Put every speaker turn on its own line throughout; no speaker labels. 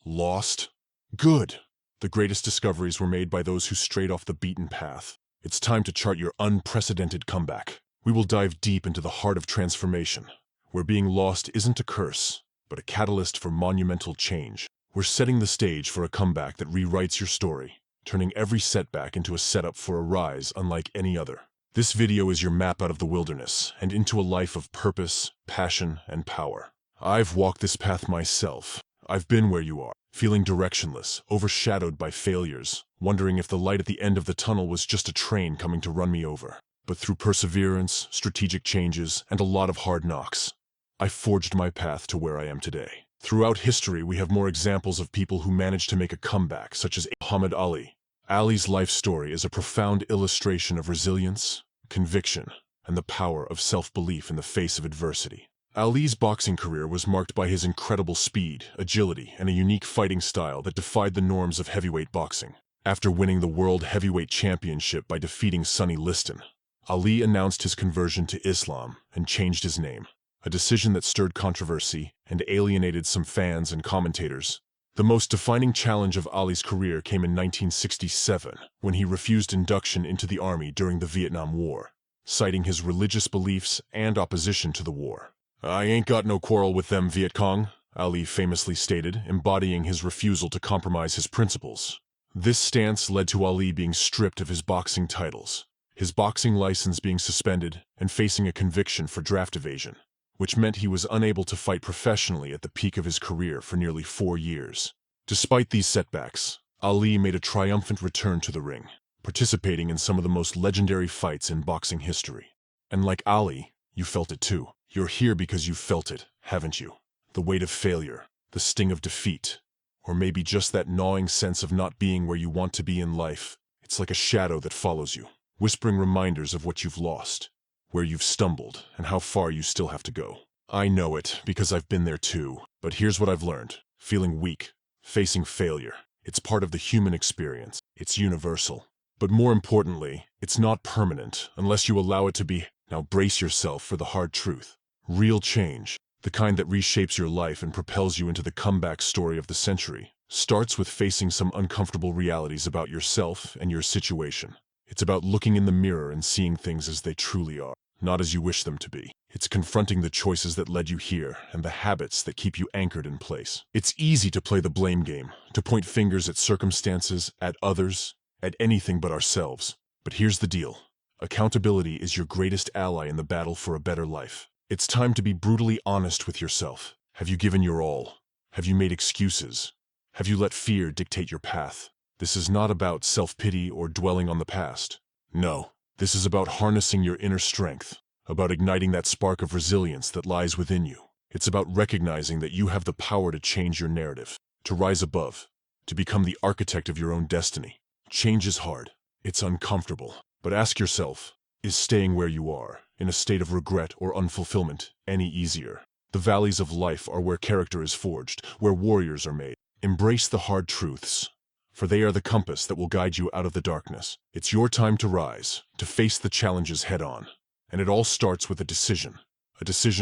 Lost? Good! The greatest discoveries were made by those who strayed off the beaten path. It's time to chart your unprecedented comeback. We will dive deep into the heart of transformation, where being lost isn't a curse, but a catalyst for monumental change. We're setting the stage for a comeback that rewrites your story, turning every setback into a setup for a rise unlike any other. This video is your map out of the wilderness and into a life of purpose, passion, and power. I've walked this path myself. I've been where you are, feeling directionless, overshadowed by failures, wondering if the light at the end of the tunnel was just a train coming to run me over. But through perseverance, strategic changes, and a lot of hard knocks, I forged my path to where I am today. Throughout history, we have more examples of people who managed to make a comeback, such as Muhammad Ali. Ali's life story is a profound illustration of resilience, conviction, and the power of self-belief in the face of adversity. Ali's boxing career was marked by his incredible speed, agility, and a unique fighting style that defied the norms of heavyweight boxing. After winning the World Heavyweight Championship by defeating Sonny Liston, Ali announced his conversion to Islam and changed his name, a decision that stirred controversy and alienated some fans and commentators. The most defining challenge of Ali's career came in 1967, when he refused induction into the army during the Vietnam War, citing his religious beliefs and opposition to the war. "I ain't got no quarrel with them Viet Cong," Ali famously stated, embodying his refusal to compromise his principles. This stance led to Ali being stripped of his boxing titles, his boxing license being suspended, and facing a conviction for draft evasion, which meant he was unable to fight professionally at the peak of his career for nearly 4 years. Despite these setbacks, Ali made a triumphant return to the ring, participating in some of the most legendary fights in boxing history. And like Ali, you felt it too. You're here because you felt it, haven't you? The weight of failure, the sting of defeat, or maybe just that gnawing sense of not being where you want to be in life. It's like a shadow that follows you, whispering reminders of what you've lost, where you've stumbled, and how far you still have to go. I know it, because I've been there too. But here's what I've learned. Feeling weak, facing failure, it's part of the human experience. It's universal. But more importantly, it's not permanent unless you allow it to be. Now brace yourself for the hard truth. Real change, the kind that reshapes your life and propels you into the comeback story of the century, starts with facing some uncomfortable realities about yourself and your situation. It's about looking in the mirror and seeing things as they truly are, not as you wish them to be. It's confronting the choices that led you here and the habits that keep you anchored in place. It's easy to play the blame game, to point fingers at circumstances, at others, at anything but ourselves. But here's the deal. Accountability is your greatest ally in the battle for a better life. It's time to be brutally honest with yourself. Have you given your all? Have you made excuses? Have you let fear dictate your path? This is not about self-pity or dwelling on the past. No, this is about harnessing your inner strength, about igniting that spark of resilience that lies within you. It's about recognizing that you have the power to change your narrative, to rise above, to become the architect of your own destiny. Change is hard. It's uncomfortable. But ask yourself, is staying where you are, in a state of regret or unfulfillment, any easier? The valleys of life are where character is forged, where warriors are made. Embrace the hard truths, for they are the compass that will guide you out of the darkness. It's your time to rise, to face the challenges head-on. And it all starts with a decision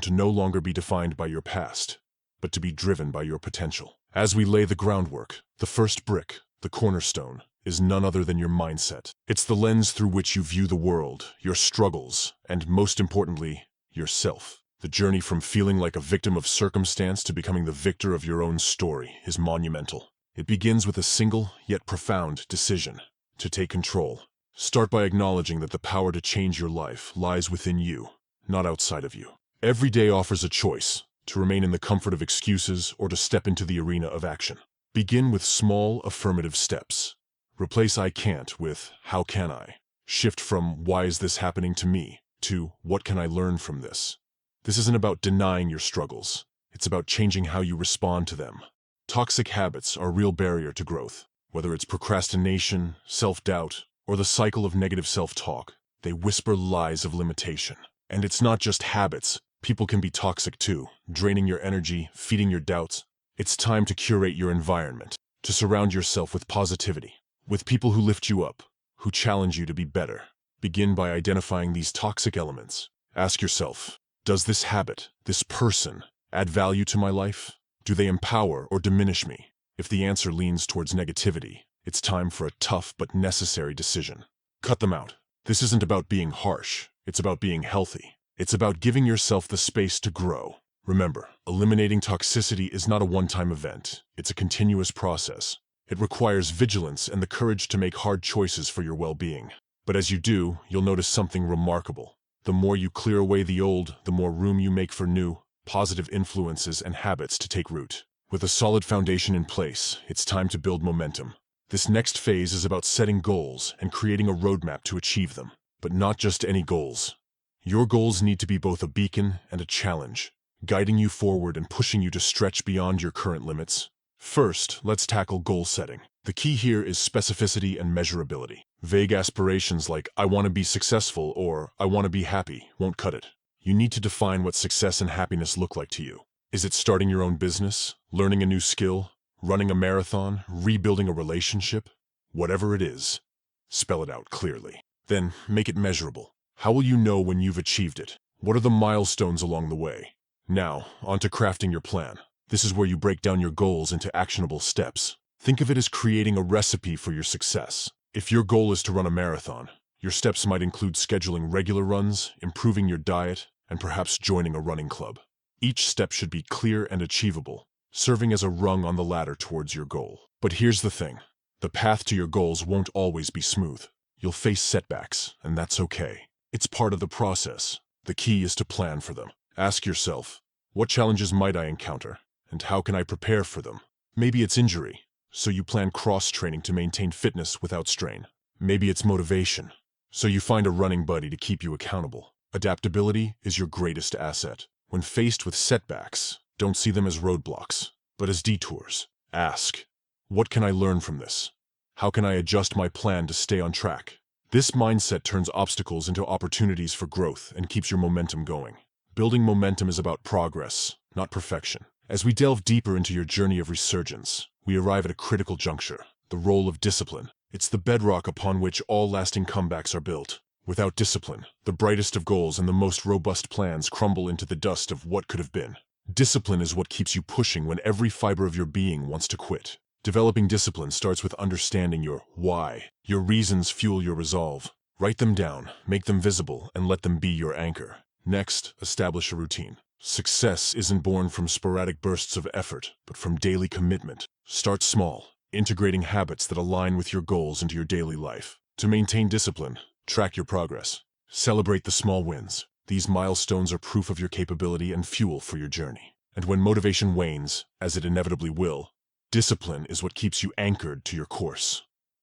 to no longer be defined by your past, but to be driven by your potential. As we lay the groundwork, the first brick, the cornerstone, is none other than your mindset. It's the lens through which you view the world, your struggles, and most importantly, yourself. The journey from feeling like a victim of circumstance to becoming the victor of your own story is monumental. It begins with a single, yet profound decision: to take control. Start by acknowledging that the power to change your life lies within you, not outside of you. Every day offers a choice: to remain in the comfort of excuses or to step into the arena of action. Begin with small, affirmative steps. Replace "I can't" with "How can I?" Shift from "Why is this happening to me?" to "What can I learn from this?" This isn't about denying your struggles. It's about changing how you respond to them. Toxic habits are a real barrier to growth. Whether it's procrastination, self-doubt, or the cycle of negative self-talk, they whisper lies of limitation. And it's not just habits. People can be toxic too, draining your energy, feeding your doubts. It's time to curate your environment, to surround yourself with positivity, with people who lift you up, who challenge you to be better. Begin by identifying these toxic elements. Ask yourself, does this habit, this person, add value to my life? Do they empower or diminish me? If the answer leans towards negativity, it's time for a tough but necessary decision. Cut them out. This isn't about being harsh. It's about being healthy. It's about giving yourself the space to grow. Remember, eliminating toxicity is not a one-time event. It's a continuous process. It requires vigilance and the courage to make hard choices for your well-being. But as you do, you'll notice something remarkable. The more you clear away the old, the more room you make for new, positive influences and habits to take root. With a solid foundation in place, it's time to build momentum. This next phase is about setting goals and creating a roadmap to achieve them. But not just any goals. Your goals need to be both a beacon and a challenge, guiding you forward and pushing you to stretch beyond your current limits. First, let's tackle goal setting. The key here is specificity and measurability. Vague aspirations like, "I want to be successful" or "I want to be happy" won't cut it. You need to define what success and happiness look like to you. Is it starting your own business, learning a new skill, running a marathon, rebuilding a relationship? Whatever it is, spell it out clearly. Then make it measurable. How will you know when you've achieved it? What are the milestones along the way? Now, on to crafting your plan. This is where you break down your goals into actionable steps. Think of it as creating a recipe for your success. If your goal is to run a marathon, your steps might include scheduling regular runs, improving your diet, and perhaps joining a running club. Each step should be clear and achievable, serving as a rung on the ladder towards your goal. But here's the thing. The path to your goals won't always be smooth. You'll face setbacks, and that's okay. It's part of the process. The key is to plan for them. Ask yourself, what challenges might I encounter, and how can I prepare for them? Maybe it's injury, so you plan cross-training to maintain fitness without strain. Maybe it's motivation, so you find a running buddy to keep you accountable. Adaptability is your greatest asset. When faced with setbacks, don't see them as roadblocks, but as detours. Ask, what can I learn from this? How can I adjust my plan to stay on track? This mindset turns obstacles into opportunities for growth and keeps your momentum going. Building momentum is about progress, not perfection. As we delve deeper into your journey of resurgence, we arrive at a critical juncture, the role of discipline. It's the bedrock upon which all lasting comebacks are built. Without discipline, the brightest of goals and the most robust plans crumble into the dust of what could have been. Discipline is what keeps you pushing when every fiber of your being wants to quit. Developing discipline starts with understanding your why. Your reasons fuel your resolve. Write them down, make them visible, and let them be your anchor. Next, establish a routine. Success isn't born from sporadic bursts of effort, but from daily commitment. Start small, integrating habits that align with your goals into your daily life. To maintain discipline, track your progress. Celebrate the small wins. These milestones are proof of your capability and fuel for your journey. And when motivation wanes, as it inevitably will, discipline is what keeps you anchored to your course.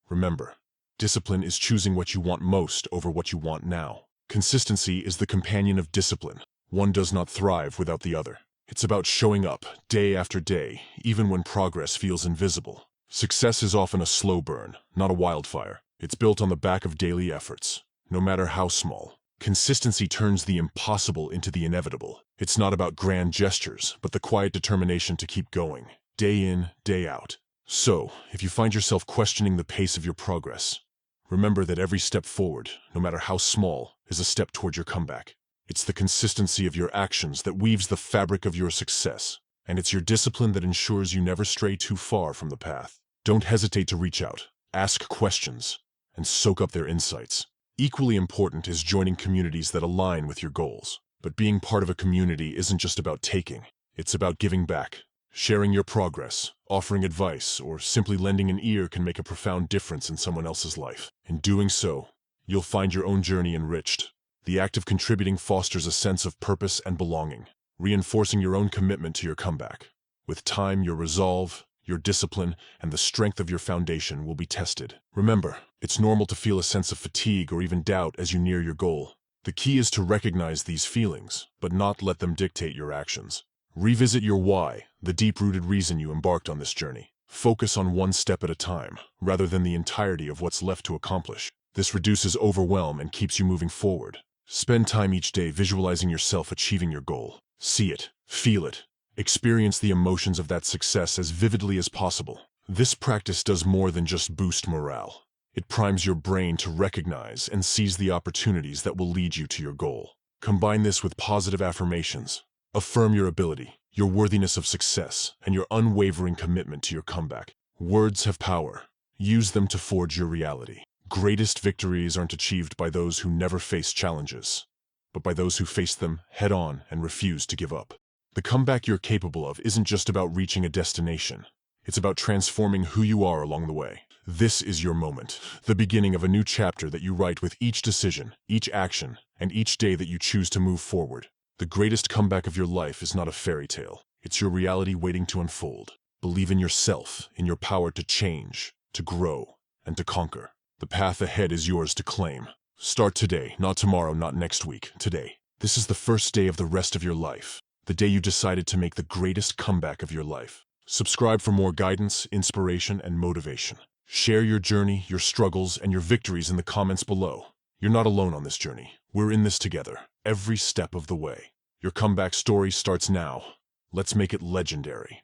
Remember, discipline is choosing what you want most over what you want now. Consistency is the companion of discipline. One does not thrive without the other. It's about showing up day after day, even when progress feels invisible. Success is often a slow burn, not a wildfire. It's built on the back of daily efforts, no matter how small. Consistency turns the impossible into the inevitable. It's not about grand gestures, but the quiet determination to keep going, day in, day out. So, if you find yourself questioning the pace of your progress, remember that every step forward, no matter how small, is a step toward your comeback. It's the consistency of your actions that weaves the fabric of your success, and it's your discipline that ensures you never stray too far from the path. Don't hesitate to reach out, ask questions, and soak up their insights. Equally important is joining communities that align with your goals. But being part of a community isn't just about taking, it's about giving back. Sharing your progress, offering advice, or simply lending an ear can make a profound difference in someone else's life. In doing so, you'll find your own journey enriched. The act of contributing fosters a sense of purpose and belonging, reinforcing your own commitment to your comeback. With time, your resolve, your discipline, and the strength of your foundation will be tested. Remember, it's normal to feel a sense of fatigue or even doubt as you near your goal. The key is to recognize these feelings, but not let them dictate your actions. Revisit your why, the deep-rooted reason you embarked on this journey. Focus on one step at a time, rather than the entirety of what's left to accomplish. This reduces overwhelm and keeps you moving forward. Spend time each day visualizing yourself achieving your goal. See it, feel it, experience the emotions of that success as vividly as possible. This practice does more than just boost morale. It primes your brain to recognize and seize the opportunities that will lead you to your goal. Combine this with positive affirmations. Affirm your ability, your worthiness of success, and your unwavering commitment to your comeback. Words have power. Use them to forge your reality. Greatest victories aren't achieved by those who never face challenges, but by those who face them head-on and refuse to give up. The comeback you're capable of isn't just about reaching a destination. It's about transforming who you are along the way. This is your moment, the beginning of a new chapter that you write with each decision, each action, and each day that you choose to move forward. The greatest comeback of your life is not a fairy tale. It's your reality waiting to unfold. Believe in yourself, in your power to change, to grow, and to conquer. The path ahead is yours to claim. Start today, not tomorrow, not next week, today. This is the first day of the rest of your life, the day you decided to make the greatest comeback of your life. Subscribe for more guidance, inspiration, and motivation. Share your journey, your struggles, and your victories in the comments below. You're not alone on this journey. We're in this together, every step of the way. Your comeback story starts now. Let's make it legendary.